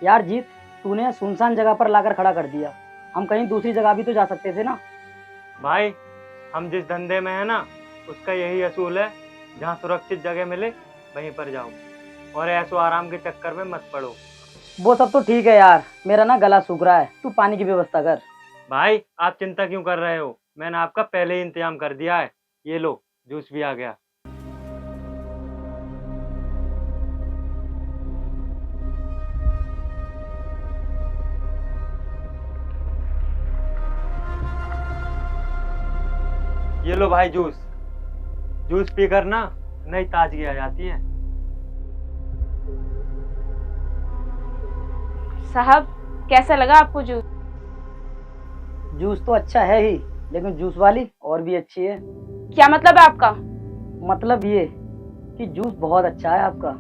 यार जीत, तूने सुनसान जगह पर लाकर खड़ा कर दिया। हम कहीं दूसरी जगह भी तो जा सकते थे ना। भाई, हम जिस धंधे में है ना, उसका यही असूल है, जहाँ सुरक्षित जगह मिले वहीं पर जाओ और ऐसो आराम के चक्कर में मत पड़ो। वो सब तो ठीक है यार, मेरा ना गला सूख रहा है, तू पानी की व्यवस्था कर। भाई, आप चिंता क्यों कर रहे हो? मैंने आपका पहले ही इंतजाम कर दिया है। ये लो, जूस भी आ गया। ये लो भाई जूस। जूस पीकर ना नई ताजगी आ जाती है। साहब, कैसा लगा आपको जूस? जूस तो अच्छा है ही, लेकिन जूस वाली और भी अच्छी है। क्या मतलब है आपका? मतलब ये कि जूस बहुत अच्छा है आपका।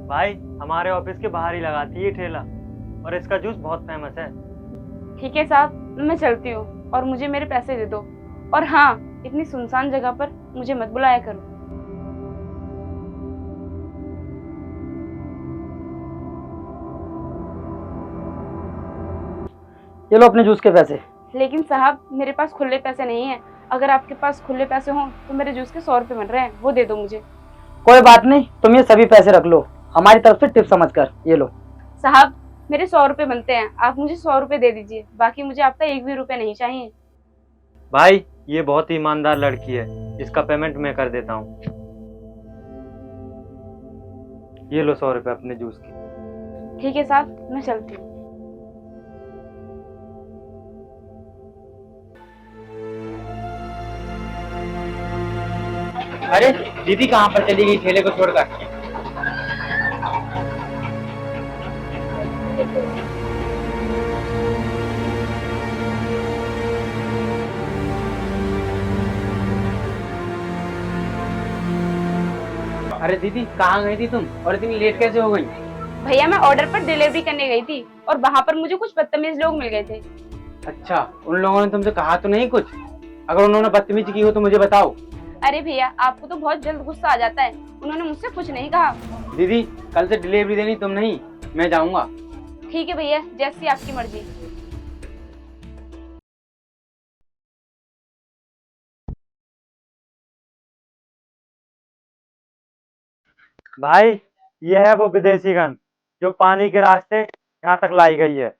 भाई, हमारे ऑफिस के बाहर ही लगाती है ठेला, और इसका जूस बहुत फेमस है। ठीक है साहब, मैं चलती हूँ और मुझे मेरे पैसे दे दो। और हाँ, इतनी सुनसान जगह पर मुझे मत बुलाया करो। ये लो अपने जूस के पैसे। लेकिन साहब, मेरे पास खुले पैसे नहीं है। अगर आपके पास खुले पैसे हों तो मेरे जूस के 100 रुपये बन रहे हैं, वो दे दो मुझे। कोई बात नहीं, तुम ये सभी पैसे रख लो, हमारी तरफ से टिप समझ कर। ये लो। साहब, मेरे 100 रुपये बनते हैं, आप मुझे 100 रुपये दे दीजिए। बाकी मुझे आपका एक भी रुपये नहीं चाहिए। भाई, ये बहुत ही ईमानदार लड़की है, इसका पेमेंट मैं कर देता हूँ। ये लो 100 रुपये अपने जूस के। ठीक है साहब, मैं चलती हूँ। अरे दीदी कहाँ पर चली गई ठेले को छोड़कर? अरे दीदी, कहाँ गई थी तुम और इतनी लेट कैसे हो गई? भैया, मैं ऑर्डर पर डिलीवरी करने गई थी और वहाँ पर मुझे कुछ बदतमीज लोग मिल गए थे। अच्छा, उन लोगों ने तुमसे कहा तो नहीं कुछ? अगर उन्होंने बदतमीजी की हो तो मुझे बताओ। अरे भैया, आपको तो बहुत जल्द गुस्सा आ जाता है। उन्होंने मुझसे कुछ नहीं कहा। दीदी, कल से डिलीवरी देनी तुम नहीं, मैं जाऊंगा। ठीक है भैया, जैसी आपकी मर्जी। भाई, ये है वो विदेशी गन जो पानी के रास्ते यहाँ तक लाई गई है।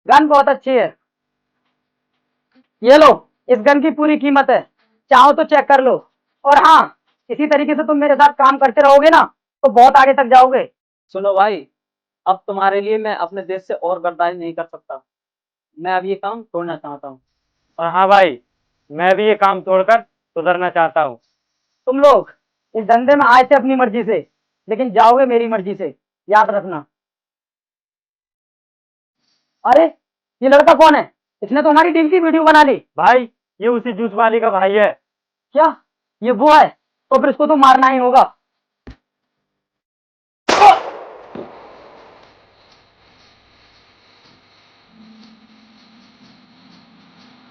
गन बहुत अच्छी है। ये लो, इस गन की पूरी कीमत है, चाहो तो चेक कर लो। और हाँ, इसी तरीके से तुम मेरे साथ काम करते रहोगे ना तो बहुत आगे तक जाओगे। सुनो भाई, अब तुम्हारे लिए मैं अपने देश से और गद्दारी नहीं कर सकता। मैं अब ये काम छोड़ना चाहता हूँ। और हाँ भाई, मैं भी ये काम छोड़कर सुधरना चाहता हूँ। तुम लोग इस धंधे में आए थे अपनी मर्जी से, लेकिन जाओगे मेरी मर्जी से, याद रखना। अरे, ये लड़का कौन है? इसने तो हमारी टीम की वीडियो बना ली। भाई, ये उसी जूस वाली का भाई है। क्या ये वो है? तो फिर इसको तो मारना ही होगा।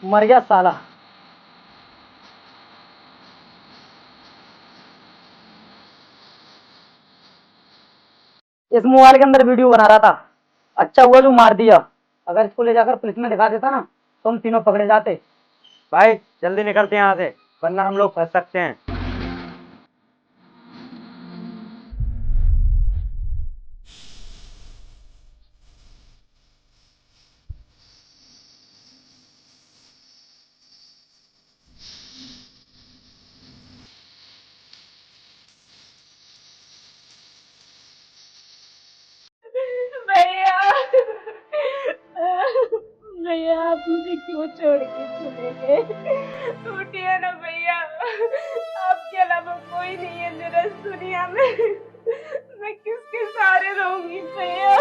मर गया साला। इस मोबाइल के अंदर वीडियो बना रहा था। अच्छा हुआ जो मार दिया। अगर इसको ले जाकर पुलिस में दिखा देता ना तो हम तीनों पकड़े जाते। भाई, जल्दी निकलते हैं यहाँ से, वरना हम लोग फंस सकते हैं। भैया, भैया, आप मुझे क्यों छोड़ के चले गए? उठिए ना भैया, आपके अलावा कोई नहीं है मेरा इस दुनिया में। मैं किसके सहारे रहूंगी भैया?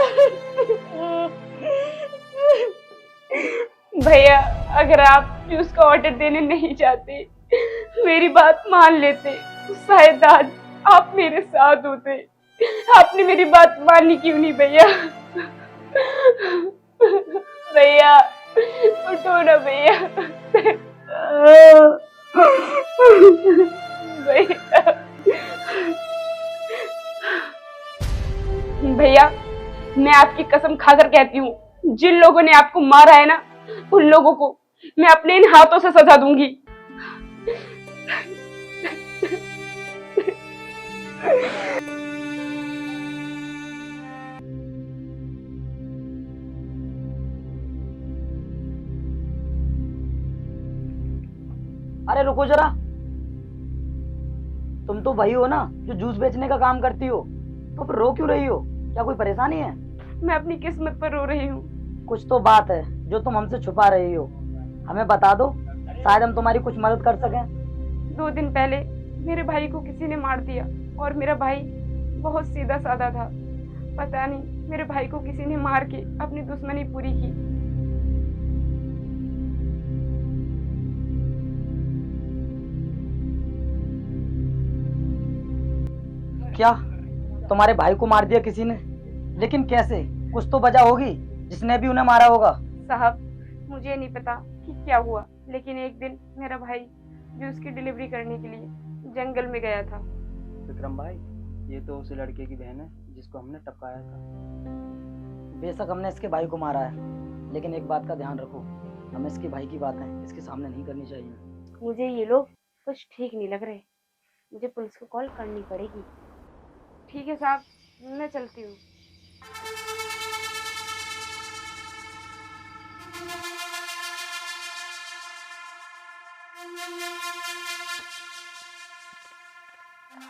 भैया, अगर आप जूस का ऑर्डर देने नहीं चाहते, मेरी बात मान लेते, तो शायद आज आप मेरे साथ होते। आपने मेरी बात मानी क्यों नहीं भैया? भैया, उठो ना भैया। भैया। भैया, मैं आपकी कसम खाकर कहती हूँ, जिन लोगों ने आपको मारा है ना, उन लोगों को मैं अपने इन हाथों से सजा दूंगी। अरे रुको जरा, तुम तो वही हो ना जो जूस बेचने का काम करती हो, तो फिर रो क्यों रही हो? क्या कोई परेशानी है? मैं अपनी किस्मत पर रो रही हूँ। कुछ तो बात है जो तुम हमसे छुपा रही हो, हमें बता दो, शायद हम तुम्हारी कुछ मदद कर सकें। 2 दिन पहले मेरे भाई को किसी ने मार दिया और मेरा भाई बहुत सीधा साधा था। पता नहीं मेरे भाई को किसी ने मार के अपनी दुश्मनी पूरी की। क्या तुम्हारे भाई को मार दिया किसी ने? लेकिन कैसे? कुछ तो वजह होगी जिसने भी उन्हें मारा होगा। साहब, मुझे नहीं पता कि क्या हुआ, लेकिन एक दिन मेरा भाई जूस की डिलीवरी करने के लिए जंगल में गया था। विक्रम भाई, ये तो उस लड़के की बहन है जिसको हमने टपकाया था। बेशक हमने इसके भाई को मारा है, लेकिन एक बात का ध्यान रखो, हमें इसके भाई की बात है इसके सामने नहीं करनी चाहिए। मुझे ये लोग कुछ ठीक नहीं लग रहे, मुझे पुलिस को कॉल करनी पड़ेगी। ठीक है साहब, मैं चलती हूँ।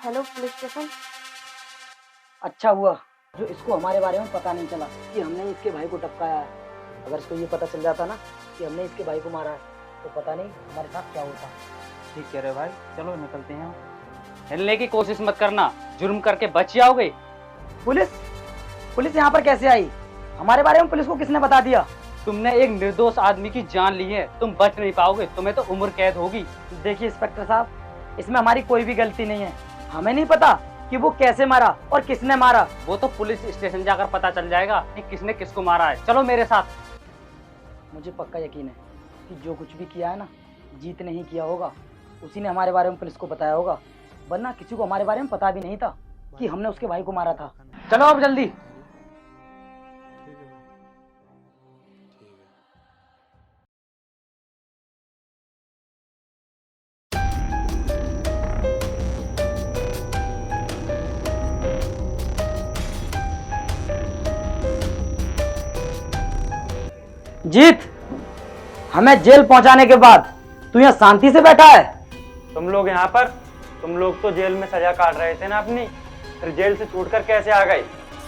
Hello police station. अच्छा हुआ जो इसको हमारे बारे में पता नहीं चला कि हमने इसके भाई को टपकाया है। अगर इसको ये पता चल जाता ना कि हमने इसके भाई को मारा है, तो पता नहीं हमारे साथ क्या होता। ठीक कह रहे भाई, चलो निकलते हैं। हिलने की कोशिश मत करना, जुर्म करके बच जाओगे। पुलिस यहाँ पर कैसे आई? हमारे बारे में पुलिस को किसने बता दिया? तुमने एक निर्दोष आदमी की जान ली है, तुम बच नहीं पाओगे, तुम्हें तो उम्र कैद होगी। देखिए इंस्पेक्टर साहब, इसमें हमारी कोई भी गलती नहीं है। हमें नहीं पता कि वो कैसे मारा और किसने मारा। वो तो पुलिस स्टेशन जाकर पता चल जाएगा कि किसने किसको मारा है। चलो मेरे साथ। मुझे पक्का यकीन है कि जो कुछ भी किया है ना, जीत ने ही किया होगा। उसी ने हमारे बारे में पुलिस को बताया होगा, वरना किसी को हमारे बारे में पता भी नहीं था कि हमने उसके भाई को मारा था। चलो अब जल्दी। जीत, हमें जेल पहुंचाने के बाद तू यहाँ शांति से बैठा है। तुम लोग यहाँ पर, तुम लोग तो जेल में सजा काट रहे थे ना अपनी, फिर जेल से छूटकर कैसे आ गए?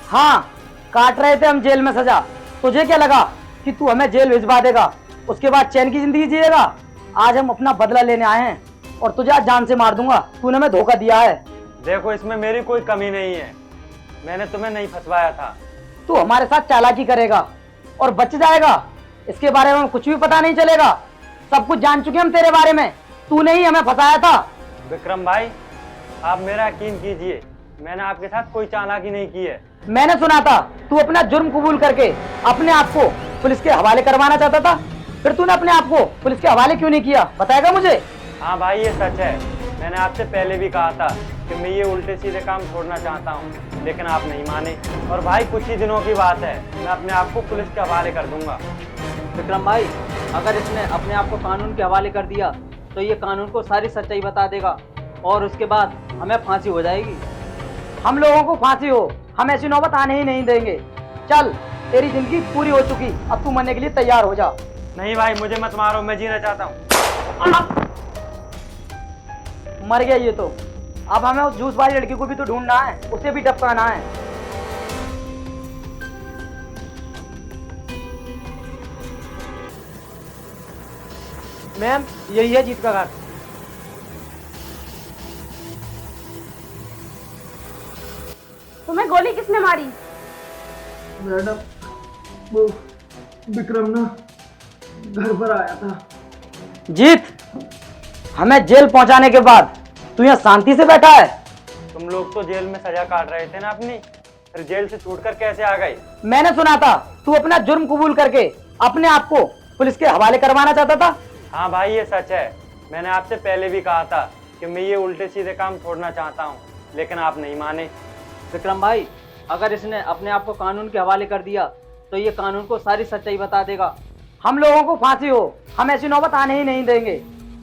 हाँ, काट रहे थे हम जेल में सजा। तुझे क्या लगा कि तू हमें जेल भिजवा देगा, उसके बाद चैन की जिंदगी जिएगा? आज हम अपना बदला लेने आए हैं और तुझे आज जान से मार दूंगा। तूने हमें धोखा दिया है। देखो, इसमें मेरी कोई कमी नहीं है, मैंने तुम्हें नहीं फंसवाया था। तू हमारे साथ चालाकी करेगा और बच जाएगा, इसके बारे में कुछ भी पता नहीं चलेगा। सब कुछ जान चुके हम तेरे बारे में, तूने ही हमें फंसाया था। विक्रम भाई, आप मेरा यकीन कीजिए, मैंने आपके साथ कोई चालाकी नहीं की है। मैंने सुना था तू अपना जुर्म कबूल करके अपने आप को पुलिस के हवाले करवाना चाहता था, फिर तूने अपने आप को पुलिस के हवाले क्यों नहीं किया, बताएगा मुझे? हाँ भाई, ये सच है। मैंने आपसे पहले भी कहा था कि मैं ये उल्टे सीधे काम छोड़ना चाहता हूँ, लेकिन आप नहीं माने। और भाई, कुछ ही दिनों की बात है, मैं अपने आप को पुलिस के हवाले कर दूंगा। विक्रम भाई, अगर इसने अपने आप को कानून के हवाले कर दिया तो ये कानून को सारी सच्चाई बता देगा और उसके बाद हमें फांसी हो जाएगी। हम लोगों को फांसी हो, हम ऐसी नौबत आने ही नहीं देंगे। चल, तेरी जिंदगी पूरी हो चुकी, अब तू मरने के लिए तैयार हो जा। नहीं भाई, मुझे मत मारो, मैं जीना चाहता हूँ। मर गया ये तो। अब हमें उस जूस वाली लड़की को भी तो ढूंढना है, उसे भी टपकाना है। मैम, यही है जीत का घर। तुम्हें गोली किसने मारी? मैडम, वो विक्रम ना घर पर आया था। जीत, हमें जेल पहुंचाने के बाद तू यहाँ शांति से बैठा है। तुम लोग तो जेल में सजा काट रहे थे ना अपनी, फिर जेल से छूटकर कैसे आ गए? मैंने सुना था तू अपना जुर्म कबूल करके अपने आप को पुलिस के हवाले करवाना चाहता था। हाँ भाई, ये सच है। मैंने आपसे पहले भी कहा था कि मैं ये उल्टे सीधे काम छोड़ना चाहता हूँ, लेकिन आप नहीं माने। विक्रम भाई, अगर इसने अपने आप को कानून के हवाले कर दिया तो ये कानून को सारी सच्चाई बता देगा। हम लोगों को फांसी हो, हम ऐसी नौबत आने ही नहीं देंगे।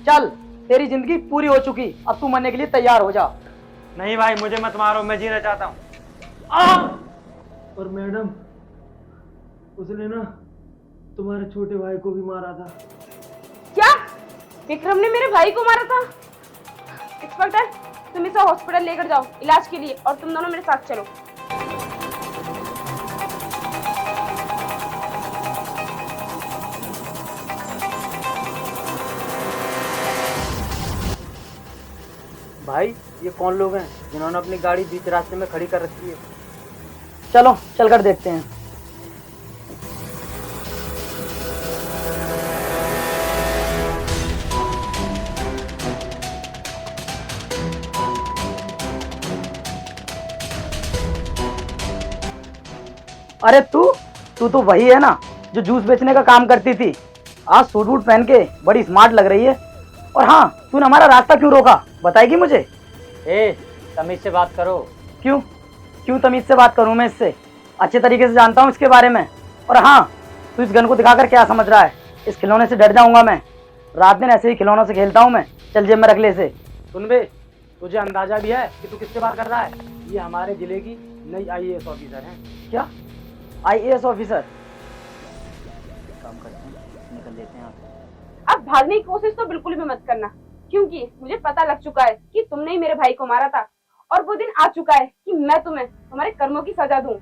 चल, तेरी जिंदगी पूरी हो चुकी, अब तू मरने के लिए तैयार हो जा। नहीं भाई, मुझे मत मारो, मैं जीना चाहता हूँ। और मैडम, उसने ना तुम्हारे छोटे भाई को भी मारा था। क्या विक्रम ने मेरे भाई को मारा था? इंस्पेक्टर, तुम इसे हॉस्पिटल लेकर जाओ इलाज के लिए, और तुम दोनों मेरे साथ चलो। भाई, ये कौन लोग हैं जिन्होंने अपनी गाड़ी बीच रास्ते में खड़ी कर रखी है? चलो चलकर देखते हैं। अरे तू तो वही है ना जो जूस बेचने का काम करती थी। आज सूट वूट पहन के बड़ी स्मार्ट लग रही है। और हाँ, तूने हमारा रास्ता क्यों रोका, बताएगी मुझे? तमीज से बात करो। क्यों तमीज से बात करूं मैं इससे? अच्छे तरीके से जानता हूँ इसके बारे में। और हाँ, तू इस गन को दिखाकर क्या समझ रहा है? इस खिलौने से डर जाऊंगा मैं। रात दिन ऐसे ही खिलौनों से खेलता हूँ मैं। चल जेब में रख ले इसे। सुन बे, तुझे अंदाजा भी है कि तू किससे बात कर रहा है? ये हमारे जिले की नई IAS ऑफिसर हैं। क्या IAS ऑफिसर? काम करते हैं, निकल लेते हैं यहाँ से। अब भागने की कोशिश तो बिल्कुल भी मत करना, क्योंकि मुझे पता लग चुका है कि तुमने ही मेरे भाई को मारा था, और वो दिन आ चुका है कि मैं तुम्हें तुम्हारे कर्मों की सजा दूं।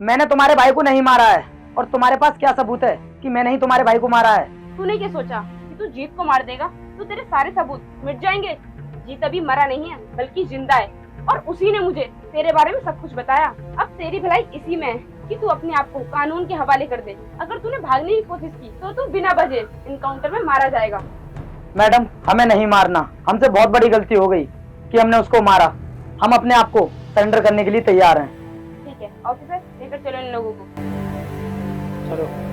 मैंने तुम्हारे भाई को नहीं मारा है, और तुम्हारे पास क्या सबूत है कि मैंने ही तुम्हारे भाई को मारा है? तूने क्या सोचा कि तू जीत को मार देगा तो तेरे सारे सबूत मिट जाएंगे? जीत अभी मरा नहीं है, बल्कि जिंदा है, और उसी ने मुझे तेरे बारे में सब कुछ बताया। अब तेरी भलाई इसी में है कि तू अपने आप को कानून के हवाले कर दे। अगर तूने भागने की कोशिश की तो तू बिना वजह इनकाउंटर में मारा जाएगा। मैडम, हमें नहीं मारना। हमसे बहुत बड़ी गलती हो गई कि हमने उसको मारा। हम अपने आप को सरेंडर करने के लिए तैयार हैं। ठीक है ऑफिसर, लेकर चलो इन लोगों को। चलो।